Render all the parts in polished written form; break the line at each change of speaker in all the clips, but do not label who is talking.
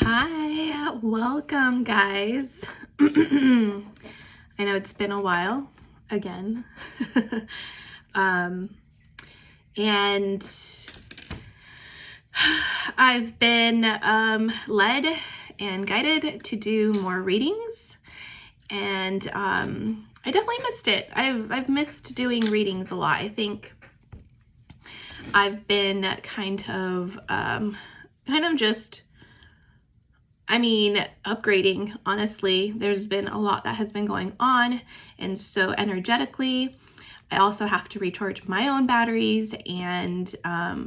Hi, welcome guys. I know it's been a while again. And I've been led and guided to do more readings, and I definitely missed it. I've missed doing readings a lot. I think I've been kind of just upgrading, honestly. There's been a lot that has been going on, and so energetically, I also have to recharge my own batteries and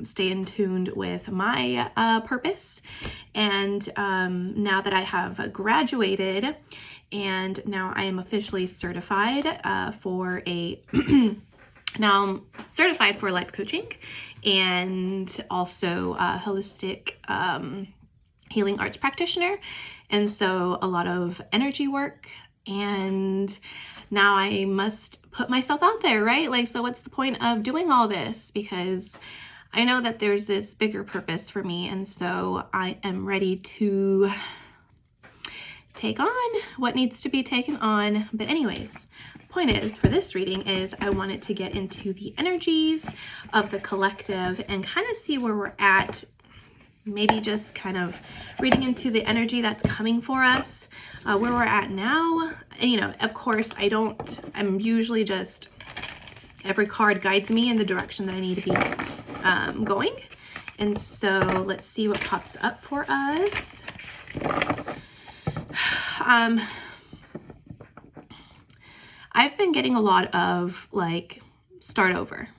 stay in tune with my purpose. And now that I have graduated, and now I am officially certified for now I'm certified for life coaching and also a holistic healing arts practitioner, and so a lot of energy work, and now I must put myself out there, right? Like, so what's the point of doing all this? Because I know that there's this bigger purpose for me, and so I am ready to take on what needs to be taken on. But anyways, point is, for this reading is I wanted to get into the energies of the collective and kind of see where we're at. Maybe just kind of reading into the energy that's coming for us, where we're at now. You know, of course, I'm usually just, every card guides me in the direction that I need to be going. And so let's see what pops up for us. I've been getting a lot of like, start over.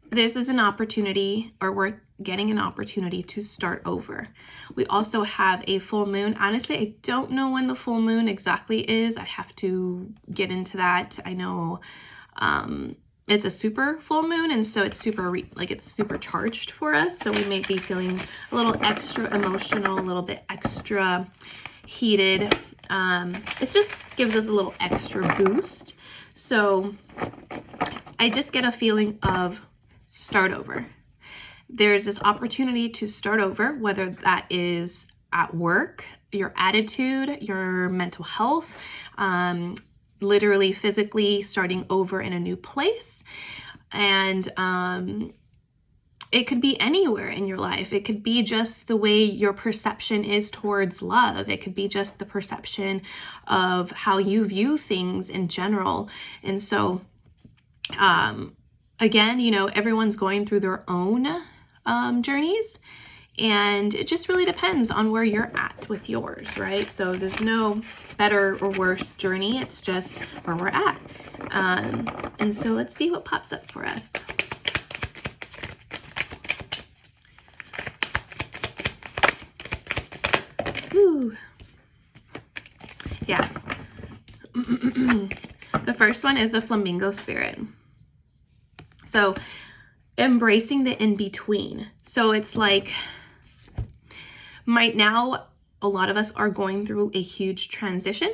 This is an opportunity, or we're getting an opportunity to start over. We also have a full moon. Honestly, I don't know when the full moon exactly is. I have to get into that. I know it's a super full moon, and so it's super it's super charged for us. So we may be feeling a little extra emotional, a little bit extra heated. It just gives us a little extra boost. So I just get a feeling of start over. There's this opportunity to start over, whether that is at work, your attitude, your mental health, literally physically starting over in a new place. And it could be anywhere in your life. It could be just the way your perception is towards love. It could be just the perception of how you view things in general. And so, again, you know, everyone's going through their own journeys, and it just really depends on where you're at with yours, right? So there's no better or worse journey. It's just where we're at. And so let's see what pops up for us. Ooh. Yeah. The first one is the flamingo spirit. So embracing the in-between. So it's like, right now, a lot of us are going through a huge transition.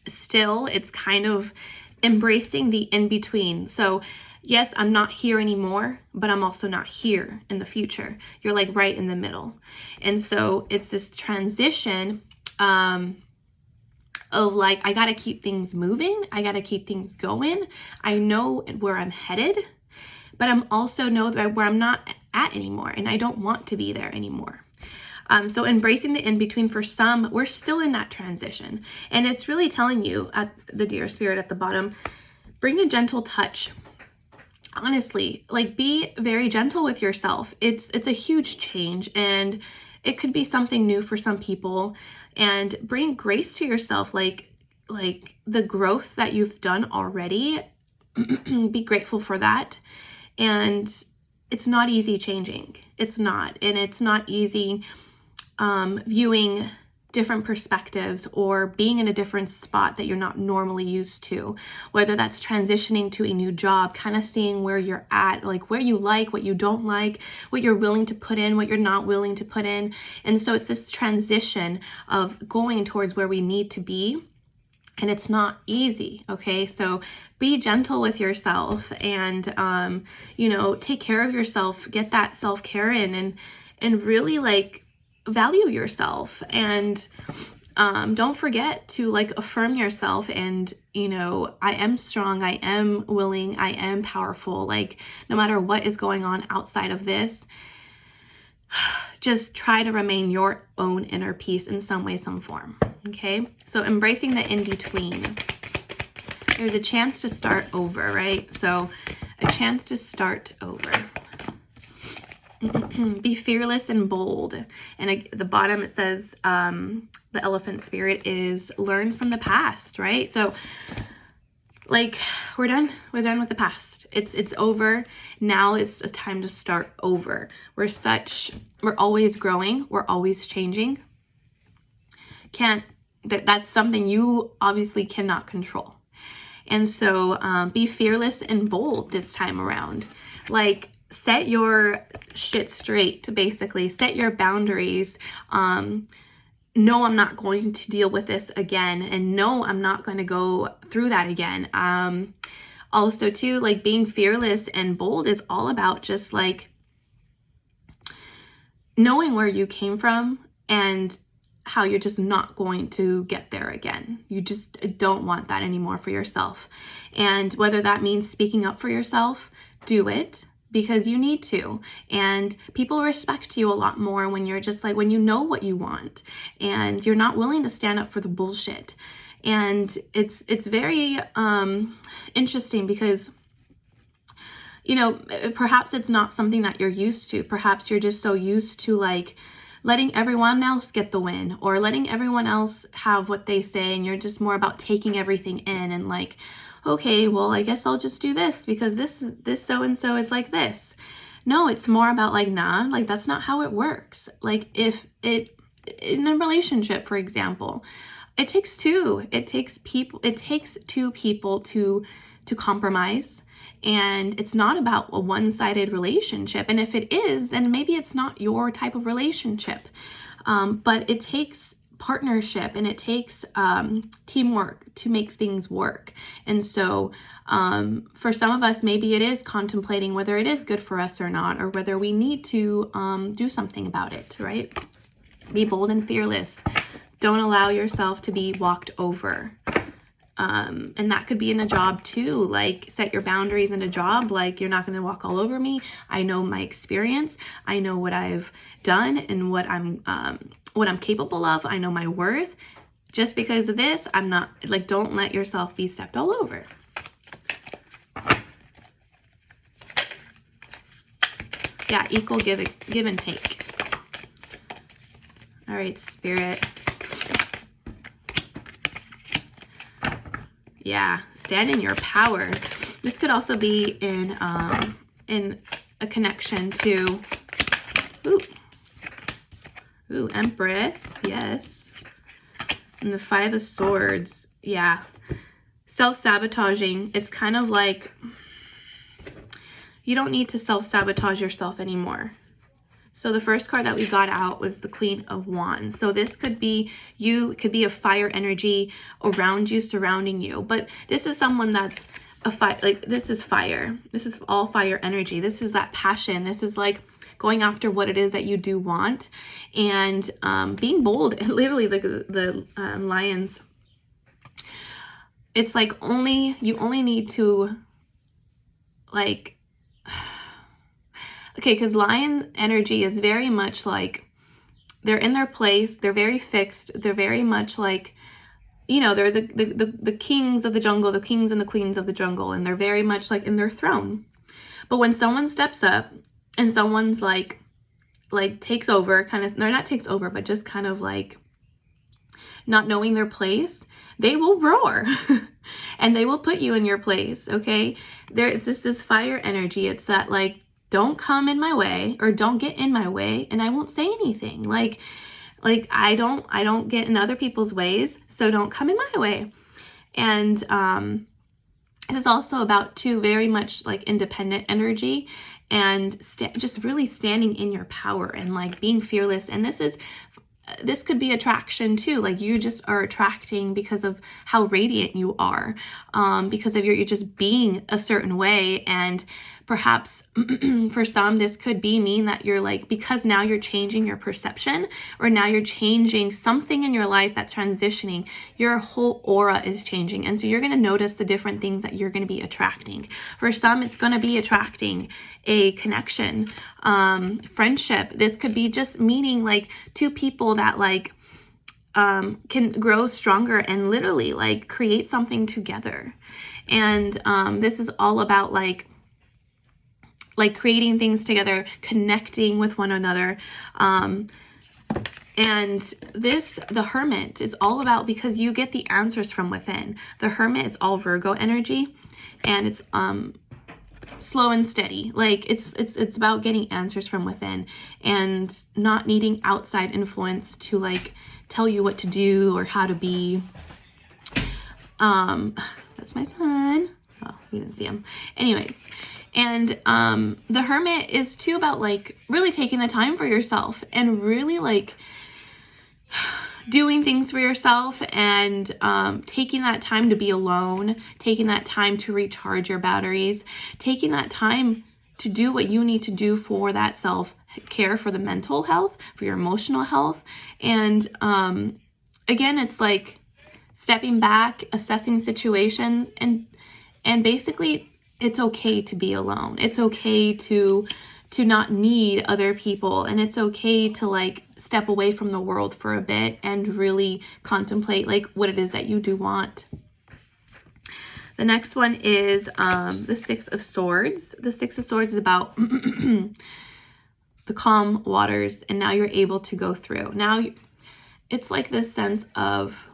Still, it's kind of embracing the in-between. So yes, I'm not here anymore, but I'm also not here in the future. You're like right in the middle. And so it's this transition of like, I got to keep things moving. I got to keep things going. I know where I'm headed, but I'm also know that where I'm not at anymore, and I don't want to be there anymore. So embracing the in-between, for some, we're still in that transition. And it's really telling you, at the deer spirit at the bottom, bring a gentle touch. Honestly, like, be very gentle with yourself. It's a huge change, and it could be something new for some people. And bring grace to yourself, like the growth that you've done already. Be grateful for that. And it's not easy changing. It's not. And it's not easy viewing different perspectives or being in a different spot that you're not normally used to, whether that's transitioning to a new job, kind of seeing where you're at, like where you like, what you don't like, what you're willing to put in, what you're not willing to put in. And so it's this transition of going towards where we need to be. And it's not easy, okay? So be gentle with yourself, and, take care of yourself, get that self-care in, and really, like, value yourself, and don't forget to like affirm yourself, and I am strong, I am willing, I am powerful. Like, no matter what is going on outside of this, just try to remain your own inner peace in some way, some form. Okay, so embracing the in-between. There's a chance to start over, right? So a chance to start over. Be fearless and bold. And at the bottom it says the elephant spirit is learn from the past, right? So like, we're done with the past. It's over. Now it's a time to start over. We're always growing, we're always changing. That's something you obviously cannot control. And so be fearless and bold this time around. Like, set your shit straight, basically. Set your boundaries. No, I'm not going to deal with this again. And no, I'm not going to go through that again. Also, too, like, being fearless and bold is all about just, like, knowing where you came from and how you're just not going to get there again. You just don't want that anymore for yourself. And whether that means speaking up for yourself, do it, because you need to. And people respect you a lot more when you're just like, when you know what you want and you're not willing to stand up for the bullshit. And it's very interesting because, perhaps it's not something that you're used to. Perhaps you're just so used to, like, letting everyone else get the win, or letting everyone else have what they say, and you're just more about taking everything in and like, okay, well, I guess I'll just do this because this so-and-so is like this. No, it's more about like, nah, like, that's not how it works. Like, if it, in a relationship, for example, it takes two people to compromise. And it's not about a one-sided relationship. And if it is, then maybe it's not your type of relationship. But it takes partnership, and it takes teamwork to make things work. And so for some of us, maybe it is contemplating whether it is good for us or not, or whether we need to do something about it, right? Be bold and fearless. Don't allow yourself to be walked over. And that could be in a job too. Like, set your boundaries in a job. Like, you're not going to walk all over me. I know my experience. I know what I've done and what I'm capable of. I know my worth. Just because of this, I'm not, like, don't let yourself be stepped all over. Yeah, equal give and take. All right, Spirit. Yeah, stand in your power. This could also be in a connection to, Empress, yes. And the Five of Swords, yeah. Self-sabotaging. It's kind of like, you don't need to self-sabotage yourself anymore. So the first card that we got out was the Queen of Wands. So this could be you, it could be a fire energy around you, surrounding you. But this is someone that's a fire, like, this is fire. This is all fire energy. This is that passion. This is like going after what it is that you do want, and being bold. Literally, like the lions. It's like you only need to, like, okay, because lion energy is very much like they're in their place, they're very fixed, they're very much like, they're the kings of the jungle, the kings and the queens of the jungle, and they're very much like in their throne. But when someone steps up and someone's like takes over, kind of, no, not takes over, but just kind of like not knowing their place, they will roar and they will put you in your place, okay? It's just this fire energy. It's that, like, don't come in my way, or don't get in my way, and I won't say anything. Like I don't get in other people's ways, so don't come in my way. And it is also about, too, very much like independent energy, and just really standing in your power and like being fearless. And this could be attraction too. Like, you just are attracting because of how radiant you are, because of you're just being a certain way, and Perhaps for some, this could mean that you're like, because now you're changing your perception, or now you're changing something in your life that's transitioning, your whole aura is changing. And so you're going to notice the different things that you're going to be attracting. For some, it's going to be attracting a connection, friendship. This could be just meeting like two people that like can grow stronger and literally like create something together. And this is all about like creating things together, connecting with one another. And the Hermit is all about, because you get the answers from within. The Hermit is all Virgo energy, and it's slow and steady. Like it's about getting answers from within and not needing outside influence to like tell you what to do or how to be. That's my son. Oh, you didn't see him. Anyways, and the Hermit is too about like really taking the time for yourself and really like doing things for yourself, and taking that time to be alone, taking that time to recharge your batteries, taking that time to do what you need to do for that self-care, for the mental health, for your emotional health. And again, it's like stepping back, assessing situations, and basically it's okay to be alone. It's okay to not need other people, and it's okay to like step away from the world for a bit and really contemplate like what it is that you do want. The next one is the Six of Swords. The Six of Swords is about the calm waters, and now you're able to go through. Now it's like this sense of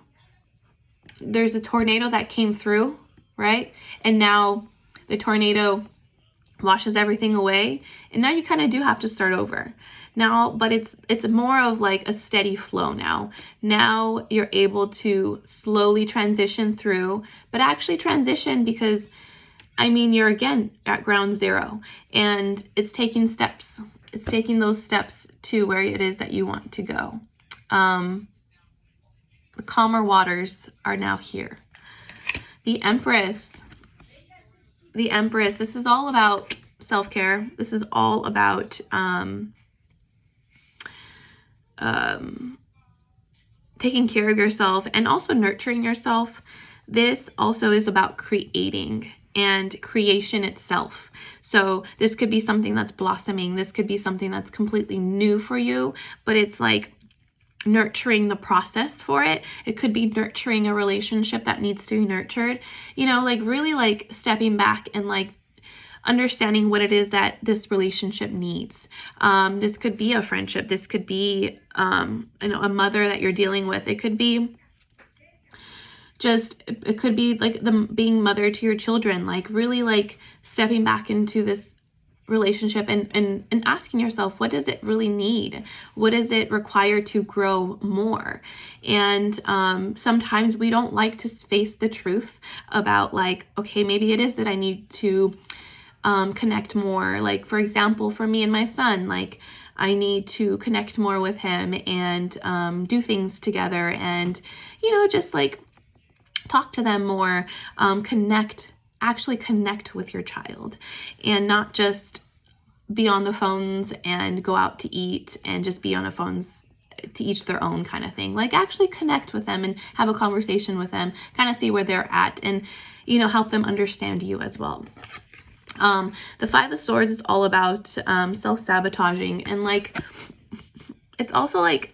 there's a tornado that came through, right? And now the tornado washes everything away, and now you kind of do have to start over now, but it's more of like a steady flow now. Now you're able to slowly transition through, but actually transition because I mean you're again at ground zero, and it's taking steps. It's taking those steps to where it is that you want to go. The calmer waters are now here. The Empress, this is all about self-care. This is all about taking care of yourself and also nurturing yourself. This also is about creating and creation itself. So this could be something that's blossoming. This could be something that's completely new for you, but it's like nurturing the process for it. It could be nurturing a relationship that needs to be nurtured, you know, like really like stepping back and like understanding what it is that this relationship needs. This could be a friendship. This could be, you know, a mother that you're dealing with. It could be just, it could be like being mother to your children, like really like stepping back into this relationship and asking yourself, what does it really need? What does it require to grow more? And sometimes we don't like to face the truth about like, okay, maybe it is that I need to connect more. Like for example, for me and my son, like I need to connect more with him and do things together and, you know, just like talk to them more, actually connect with your child and not just be on the phones and go out to eat and just be on the phones to each their own kind of thing. Like actually connect with them and have a conversation with them, kind of see where they're at and, you know, help them understand you as well. The Five of Swords is all about self-sabotaging, and like it's also like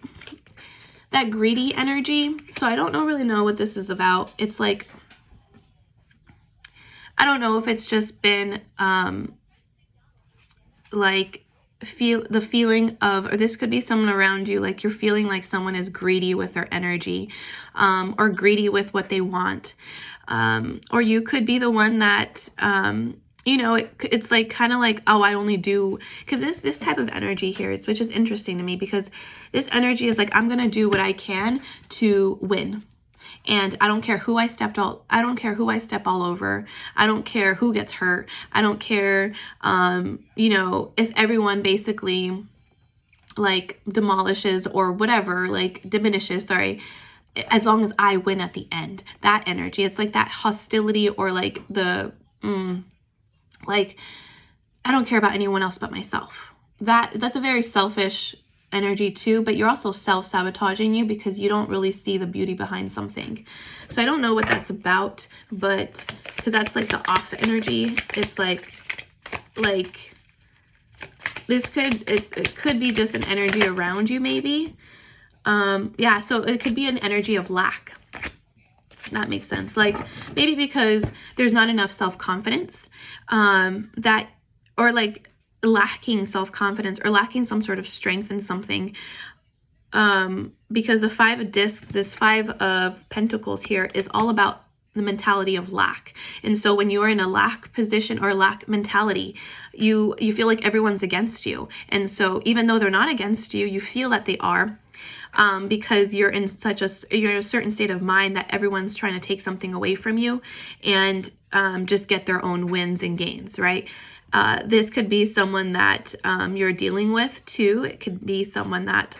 that greedy energy. So I don't really know what this is about. It's like, I don't know if it's just been like the feeling of, or this could be someone around you, like you're feeling like someone is greedy with their energy, or greedy with what they want, or you could be the one that you know, it's like kind of like, oh, I only do, because this type of energy here, which is interesting to me, because this energy is like, I'm gonna do what I can to win. And I don't care who I step all over. I don't care who gets hurt. I don't care, you know, if everyone basically like demolishes or whatever, like diminishes, sorry, as long as I win at the end. That energy, it's like that hostility or like the, like I don't care about anyone else but myself. That's a very selfish energy too, but you're also self-sabotaging you because you don't really see the beauty behind something. So I don't know what that's about, but because that's like the off energy. It's like this it could be just an energy around you maybe. Yeah, so it could be an energy of lack. That makes sense. Like maybe because there's not enough self-confidence, that, or like lacking self-confidence or lacking some sort of strength in something. Because the 5 of discs, this 5 of pentacles here is all about the mentality of lack. And so when you're in a lack position or lack mentality, you feel like everyone's against you. And so even though they're not against you, you feel that they are, because you're in you're in a certain state of mind that everyone's trying to take something away from you and just get their own wins and gains, right? This could be someone that you're dealing with too. It could be someone that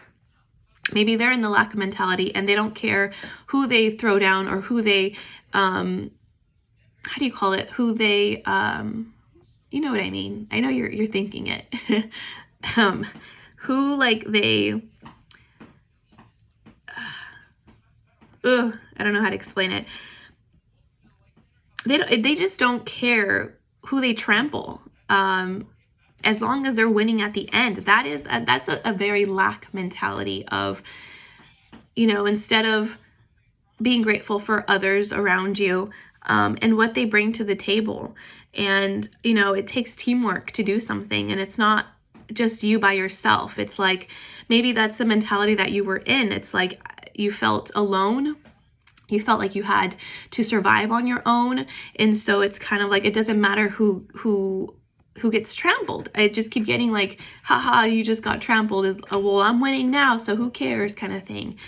maybe they're in the lack mentality and they don't care who they throw down or who they, how do you call it? Who they, you know what I mean? I know you're thinking it. Who like they, I don't know how to explain it. They just don't care who they trample. As long as they're winning at the end. That's a very lack mentality of, you know, instead of being grateful for others around you, and what they bring to the table. And, you know, it takes teamwork to do something, and it's not just you by yourself. It's like, maybe that's the mentality that you were in. It's like you felt alone. You felt like you had to survive on your own. And so it's kind of like, it doesn't matter who gets trampled. I just keep getting like, haha, you just got trampled, is, oh, well, I'm winning now, so who cares, kind of thing.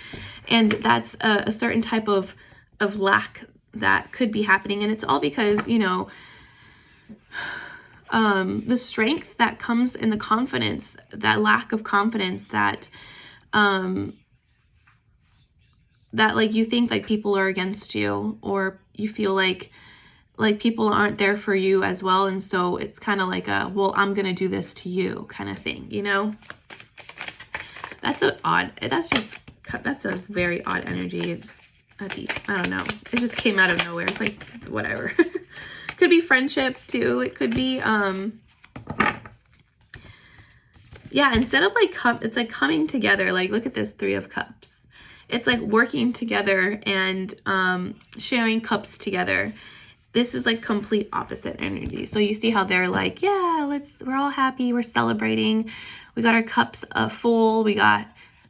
And that's a certain type of lack that could be happening. And it's all because, you know, the strength that comes in the confidence, that lack of confidence, that that like you think like people are against you, or you feel like people aren't there for you as well. And so it's kind of like a, well, I'm going to do this to you kind of thing, you know? That's a very odd energy. It's, I don't know. It just came out of nowhere. It's like, whatever. Could be friendship too. It could be, yeah, instead of like, it's like coming together. Like, look at this 3 of Cups. It's like working together and sharing cups together. This is like complete opposite energy. So you see how they're like, yeah, we're all happy. We're celebrating. We got our cups full. We got,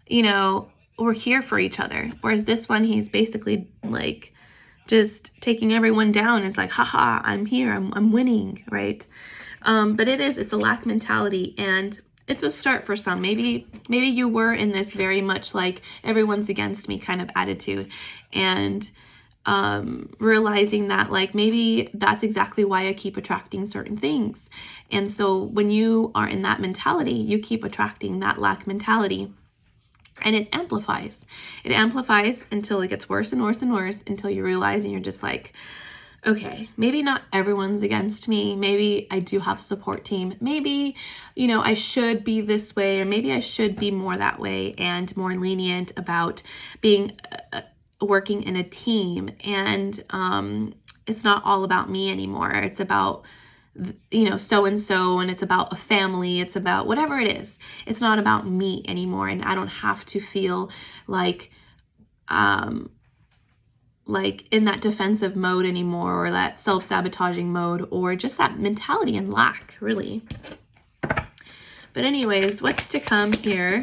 you know, we're here for each other. Whereas this one, he's basically like just taking everyone down. It's like, haha, I'm here. I'm winning, right? But it's a lack mentality, and it's a start for some. Maybe you were in this very much like everyone's against me kind of attitude, and realizing that like maybe that's exactly why I keep attracting certain things. And so when you are in that mentality, you keep attracting that lack mentality, and it amplifies until it gets worse and worse and worse, until you realize, and you're just like, okay, maybe not everyone's against me. Maybe I do have a support team. Maybe, you know, I should be this way, or maybe I should be more that way and more lenient about being working in a team. And it's not all about me anymore. It's about, you know, so-and-so, and it's about a family. It's about whatever it is. It's not about me anymore. And I don't have to feel like in that defensive mode anymore, or that self-sabotaging mode, or just that mentality and lack, really. But anyways, what's to come here?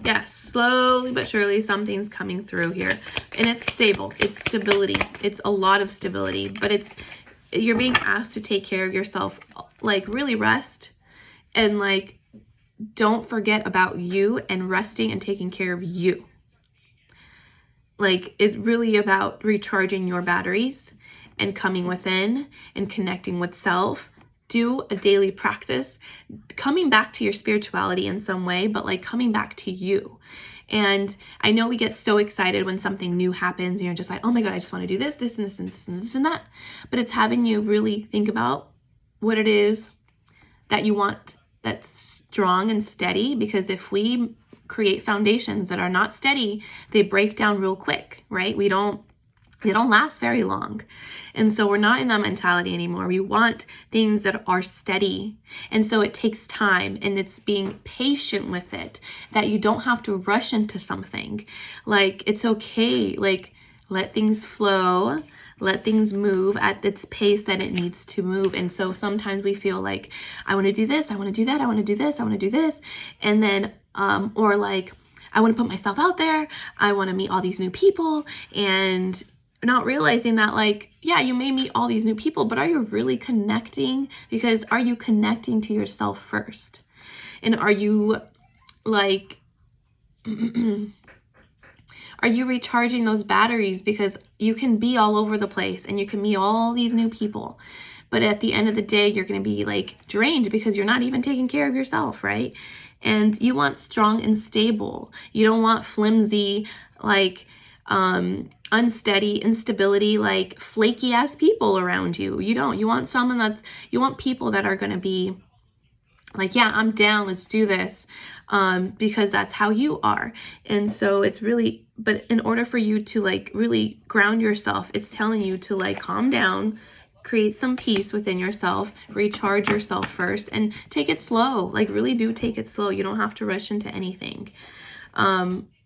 Yeah, slowly but surely something's coming through here, and it's stable. It's stability. It's a lot of stability, but you're being asked to take care of yourself, like really rest, and like don't forget about you, and resting and taking care of you. Like, it's really about recharging your batteries and coming within and connecting with self. Do a daily practice, coming back to your spirituality in some way, but like coming back to you. And I know we get so excited when something new happens and you're just like, oh my God, I just want to do this, this, and this, and this, and this, and that. But it's having you really think about what it is that you want that's strong and steady, because if we create foundations that are not steady, they break down real quick, right? They don't last very long. And so we're not in that mentality anymore. We want things that are steady. And so it takes time, and it's being patient with it, that you don't have to rush into something. Like, it's okay. Like, let things flow. Let things move at its pace that it needs to move. And so sometimes we feel like, I want to do this, I want to do that, I want to do this, I want to do this. And then, or like, I want to put myself out there, I want to meet all these new people, and not realizing that, like, yeah, you may meet all these new people, but are you really connecting? Because are you connecting to yourself first? And are you like, are you recharging those batteries? Because you can be all over the place and you can meet all these new people, but at the end of the day, you're going to be like drained because you're not even taking care of yourself, right? And you want strong and stable. You don't want flimsy, like, unsteady, instability, like flaky ass people around you. You don't. You want you want people that are going to be like, yeah, I'm down, let's do this, because that's how you are. And so it's really, but in order for you to like really ground yourself, it's telling you to like calm down, create some peace within yourself, recharge yourself first, and take it slow. Like, really do take it slow. You don't have to rush into anything.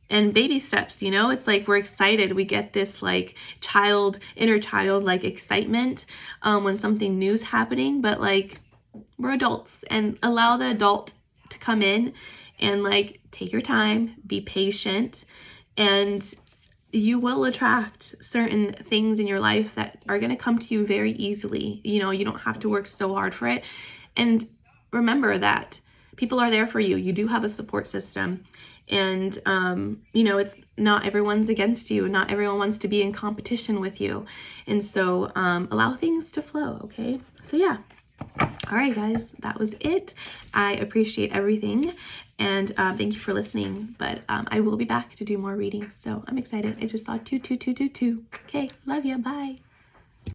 And baby steps, you know, it's like we're excited. We get this like inner child, like excitement when something new's happening, but like, we're adults, and allow the adult to come in and like take your time, be patient, and you will attract certain things in your life that are going to come to you very easily. You know, you don't have to work so hard for it. And remember that people are there for you. You do have a support system. And, you know, it's not everyone's against you. Not everyone wants to be in competition with you. And so allow things to flow, okay? So yeah. All right, guys, that was it. I appreciate everything, and thank you for listening. But I will be back to do more readings, so I'm excited. I just saw 2, 2, 2, 2, 2. Okay, love ya. Bye.